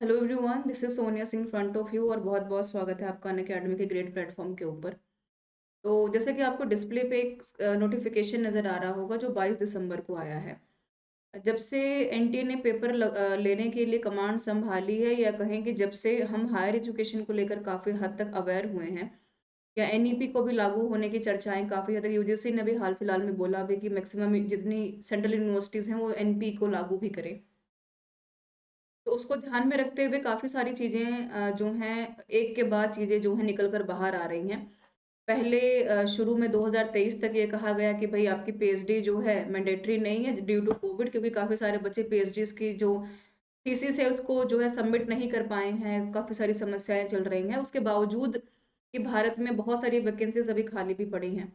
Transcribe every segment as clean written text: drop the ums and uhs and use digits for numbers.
Hello everyone, this is Sonia Singh front of you और बहुत बहुत स्वागत है आपका अनअकैडमी के ग्रेट प्लेटफॉर्म के ऊपर। तो जैसे कि आपको डिस्प्ले पे एक नोटिफिकेशन नज़र आ रहा होगा जो 22 दिसंबर को आया है। जब से एनटीए ने पेपर लेने के लिए कमांड संभाली है, या कहें कि जब से हम हायर एजुकेशन को लेकर काफ़ी हद तक अवेयर हुए हैं, या एनईपी को भी लागू होने की चर्चाएं काफ़ी हद तक, यूजीसी ने भी हाल फिलहाल में बोला भी कि मैक्सिमम जितनी सेंट्रल यूनिवर्सिटीज़ हैं वो एनपी को लागू भी करें। तो उसको ध्यान में रखते हुए काफ़ी सारी चीज़ें जो हैं एक के बाद चीज़ें जो हैं निकल कर बाहर आ रही हैं। पहले शुरू में 2023 तक ये कहा गया कि भई आपकी पीएचडी जो है मैंडेटरी नहीं है ड्यू टू कोविड, क्योंकि काफ़ी सारे बच्चे पीएचडीज़ की जो थीसिस है उसको जो है सबमिट नहीं कर पाए हैं, काफ़ी सारी समस्याएँ चल रही हैं। उसके बावजूद कि भारत में बहुत सारी वैकेंसीज़ अभी खाली भी पड़ी हैं।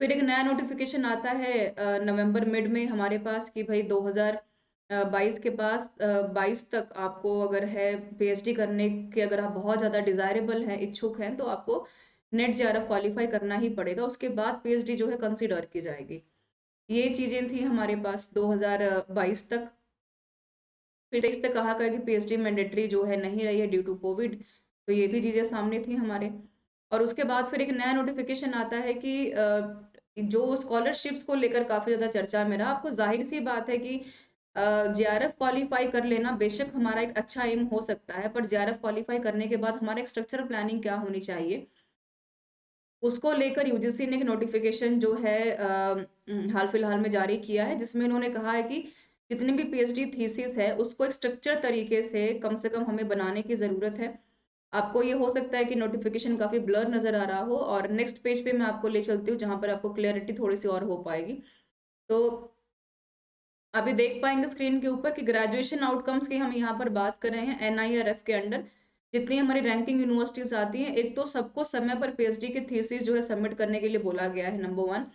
फिर एक नया नोटिफ़िकेशन आता है नवंबर मिड में हमारे पास कि भई 2022 के पास 22 तक आपको अगर है पीएचडी करने के, अगर आप बहुत ज़्यादा डिज़ायरेबल हैं, इच्छुक हैं, तो आपको नेट जेआरएफ क्वालीफाई करना ही पड़ेगा। उसके बाद पीएचडी जो है कंसिडर की जाएगी। ये चीज़ें थी हमारे पास 2022 तक। फिर 23 तक कहा गया कि पीएचडी मैंडेटरी जो है नहीं रही है ड्यू टू कोविड। तो ये भी चीज़ें सामने थी हमारे। और उसके बाद फिर एक नया नोटिफ़िकेशन आता है कि जो स्कॉलरशिप्स को लेकर काफ़ी ज़्यादा चर्चा में रहा। आपको ज़ाहिर-सी बात है कि जेआरएफ क्वालीफाई कर लेना बेशक हमारा एक अच्छा एम हो सकता है, पर जेआरएफ क्वालीफाई करने के बाद हमारा एक स्ट्रक्चरल प्लानिंग क्या होनी चाहिए, उसको लेकर यूजीसी ने एक नोटिफ़िकेशन जो है हाल-फिलहाल में जारी किया है, जिसमें उन्होंने कहा है कि जितनी भी पीएचडी थीसिस है, उसको एक स्ट्रक्चर तरीके से कम हमें बनाने की ज़रूरत है। आपको ये हो सकता है कि नोटिफ़िकेशन काफ़ी ब्लर नज़र आ रहा हो, और नेक्स्ट पेज पे मैं आपको ले चलती हूँ, जहाँ पर आपको क्लैरिटी थोड़ी-सी और हो पाएगी। तो अभी देख पाएँगे स्क्रीन के ऊपर कि ग्रेजुएशन आउटकम्स की हम यहाँ पर बात कर रहे हैं एनआईआरएफ के अंडर। जितनी हमारी रैंकिंग यूनिवर्सिटीज़ आती हैं, एक तो सबको समय पर पीएचडी की थीसिस जो है सबमिट करने के लिए बोला गया है, नंबर 1।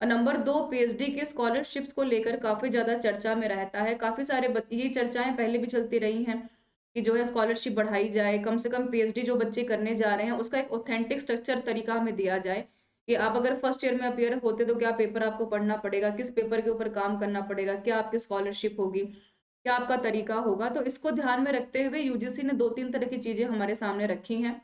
और नंबर 2, पीएचडी के स्कॉलरशिप्स को लेकर काफ़ी ज़्यादा चर्चा में रहता है। काफ़ी सारे ये चर्चाएँ पहले भी चलती रही हैं कि जो है स्कॉलरशिप बढ़ाई जाए, कम से कम पीएचडी जो बच्चे करने जा रहे हैं, उसका एक ऑथेंटिक स्ट्रक्चर तरीका हमें दिया जाए। कि आप अगर फर्स्ट ईयर में अपीयर होते तो क्या पेपर आपको पढ़ना पड़ेगा, किस पेपर के ऊपर काम करना पड़ेगा, क्या आपकी स्कॉलरशिप होगी, क्या आपका तरीका होगा। तो इसको ध्यान में रखते हुए यूजीसी ने 2-3 तरह की चीज़ें हमारे सामने रखी हैं।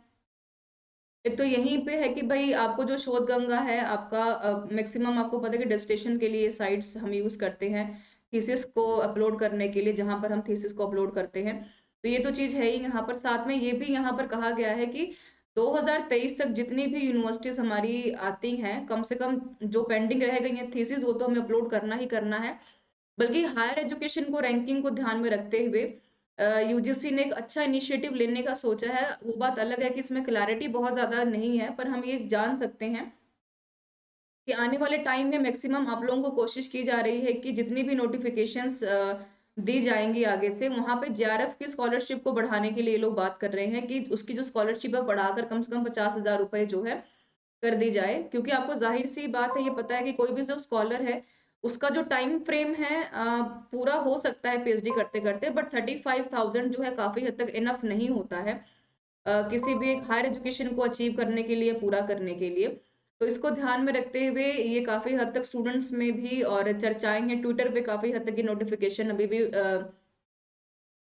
एक तो यहीं पे है कि भई आपको जो शोध गंगा है आपका मैक्सिमम आपको पता है कि डिसर्टेशन के लिए साइट्स हम यूज़ करते हैं, थीसिस को अपलोड करने के लिए, जहाँ पर हम थीसिस को अपलोड करते हैं। तो ये तो चीज़ है ही यहाँ पर, साथ में ये भी यहाँ पर कहा गया है कि 2023 तक जितनी भी यूनिवर्सिटीज़ हमारी आती हैं, कम से कम जो पेंडिंग रह गई हैं थीसिस, वो तो हमें अपलोड करना ही करना है। बल्कि हायर एजुकेशन को रैंकिंग को ध्यान में रखते हुए यूजीसी ने एक अच्छा इनिशिएटिव लेने का सोचा है। वो बात अलग है कि इसमें क्लैरिटी बहुत ज़्यादा नहीं है, पर हम ये जान सकते हैं कि आने वाले टाइम में मैक्सिमम आप लोगों को कोशिश की जा रही है कि जितनी भी नोटिफ़िकेशंस दी जाएँगी आगे से, वहाँ पे जेआरएफ की स्कॉलरशिप को बढ़ाने के लिए ये लोग बात कर रहे हैं कि उसकी जो स्कॉलरशिप है बढ़ाकर कम से कम 50,000 रुपए जो है कर दी जाए, क्योंकि आपको ज़ाहिर-सी बात है, ये पता है कि कोई भी जो स्कॉलर है, उसका जो टाइम फ्रेम है पूरा हो सकता है पीएचडी करते-करते, बट 35,000 जो है काफ़ी हद तक इनफ नहीं होता है किसी भी एक हायर एजुकेशन को अचीव करने के लिए, पूरा करने के लिए। तो इसको ध्यान में रखते हुए ये काफ़ी हद तक स्टूडेंट्स में भी और चर्चाएँ हैं, ट्विटर पे काफ़ी हद तक ये नोटिफ़िकेशन अभी भी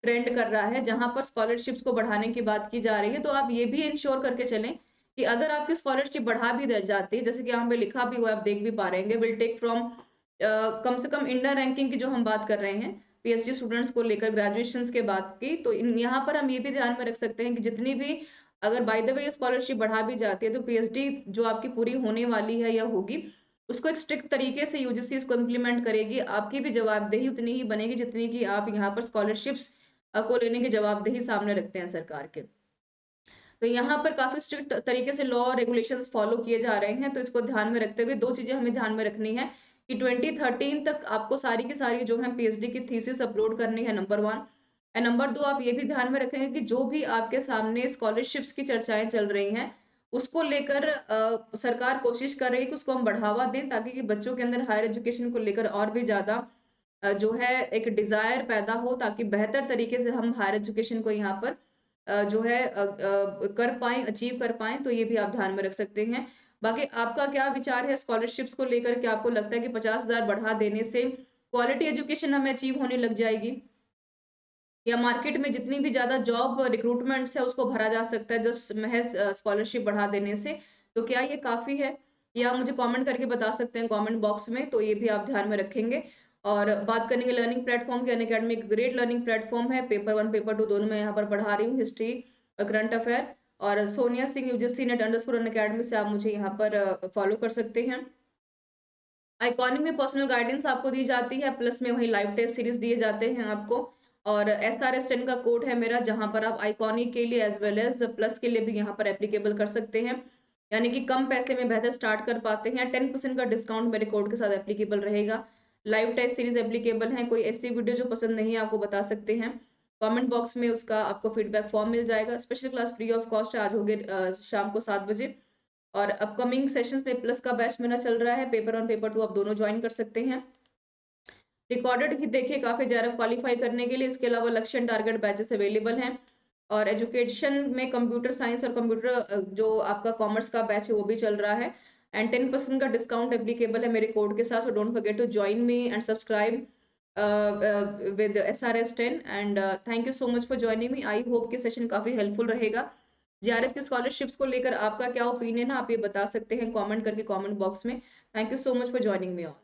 ट्रेंड कर रहा है, जहाँ पर स्कॉलरशिप्स को बढ़ाने की बात की जा रही है। तो आप ये भी इंश्योर करके चलें कि अगर आपकी स्कॉलरशिप बढ़ा भी द जाती है, जैसे कि यहाँ पे लिखा भी हुआ है, आप देख भी पा रहे होंगे, विल टेक फ्रॉम कम से कम इंटर रैंकिंग की जो हम बात कर रहे हैं, पीएचडी स्टूडेंट्स को लेकर ग्रेजुएशंस के बाद की, तो इन यहाँ पर हम ये भी ध्यान में रख सकते हैं कि जितनी भी अगर बाय द वे ये स्कॉलरशिप बढ़ा भी जाती है, तो पीएचडी जो आपकी पूरी होने वाली है या होगी, उसको एक स्ट्रिक्ट तरीके से यूजीसी इसको इम्प्लीमेंट करेगी। आपकी भी जवाबदेही उतनी ही बनेगी जितनी कि आप यहाँ पर स्कॉलरशिप्स को लेने की जवाबदेही सामने रखते हैं सरकार के। तो यहाँ पर काफ़ी स्ट्रिक्ट तरीके से लॉ और रेगुलेशंस फॉलो किए जा रहे हैं, तो इसको ध्यान में रखते हुए 2 चीज़ें हमें ध्यान में रखनी है कि 2013 तक आपको सारी की सारी जो है पीएचडी की थीसिस अपलोड करनी है, नंबर 1। नंबर 2, आप ये भी ध्यान में रखेंगे कि जो भी आपके सामने स्कॉलरशिप्स की चर्चाएँ चल रही हैं, उसको लेकर सरकार कोशिश कर रही है कि उसको हम बढ़ावा दें, ताकि कि बच्चों के अंदर हायर एजुकेशन को लेकर और भी ज़्यादा जो है एक डिज़ायर पैदा हो, ताकि बेहतर तरीके से हम हायर एजुकेशन को यहाँ पर जो है कर पाएँ, अचीव कर पाएँ, तो ये भी आप ध्यान में रख सकते हैं। बाकी आपका क्या विचार है स्कॉलरशिप्स को लेकर? क्या आपको लगता है कि 50,000 बढ़ा देने से क्वालिटी एजुकेशन हमें अचीव होने लग जाएगी? या मार्केट में जितनी भी ज़्यादा जॉब रिक्रूटमेंट्स है उसको भरा जा सकता है जस्ट महज़ स्कॉलरशिप बढ़ा देने से। तो क्या ये काफ़ी है? या आप मुझे कमेंट करके बता सकते हैं कमेंट बॉक्स में, तो ये भी आप ध्यान में रखेंगे। और बात करेंगे लर्निंग प्लेटफ़ॉर्म की, अनअकैडमी एक ग्रेट लर्निंग प्लेटफ़ॉर्म है। पेपर 1, पेपर 2 दोनों मैं यहाँ पर पढ़ा रही हूँ, हिस्ट्री करंट अफेयर। और Sonia Singh UGC NET underscore Unacademy से आप मुझे यहाँ पर फ़ॉलो कर सकते हैं। आइकॉनिक में पर्सनल गाइडेंस आपको दी जाती है, प्लस में वहीं लाइव टेस्ट सीरीज़ दिए जाते हैं आपको। और एसआरएस 10 का कोड है मेरा, जहाँ पर आप आइकॉनिक के लिए एज़ वेल एज़ प्लस के लिए भी यहाँ पर एप्लीकेबल कर सकते हैं। यानी कि कम पैसे में बेहतर स्टार्ट कर पाते हैं। 10% का डिस्काउंट मेरे कोड के साथ एप्लीकेबल रहेगा। लाइव टेस्ट सीरीज़ एप्लीकेबल है, कोई ऐसी वीडियो जो पसंद नहीं है आपको बता सकते हैं। कमेंट बॉक्स में उसका आपको फीडबैक फॉर्म मिल जाएगा। Special class free of cost है, आज होंगे शाम को 7 बजे। और अपकमिंग सेशंस में प्लस का बैच मेरा चल रहा है, पेपर 1 पेपर 2 आप दोनों जॉइन कर सकते हैं। रिकॉर्डेड ही देखिए काफ़ी JRF क्वालीफाई करने के लिए, इसके अलावा लक्ष्य एंड टारगेट बैचेस अवेलेबल हैं। और एजुकेशन में कंप्यूटर साइंस और कंप्यूटर जो आपका कॉमर्स का बैच है वो भी चल रहा है। एंड 10% का डिस्काउंट एप्लीकेबल है मेरे कोड के साथ, so don't forget to join me and subscribe with SRS 10। And thank you so much for joining me. I hope कि सेशन काफ़ी हेल्पफुल रहेगा। JRF की स्कॉलरशिप्स को लेकर आपका क्या ओपिनियन है, आप ये बता सकते हैं कमेंट करके कमेंट बॉक्स में। Thank you so much for joining me all.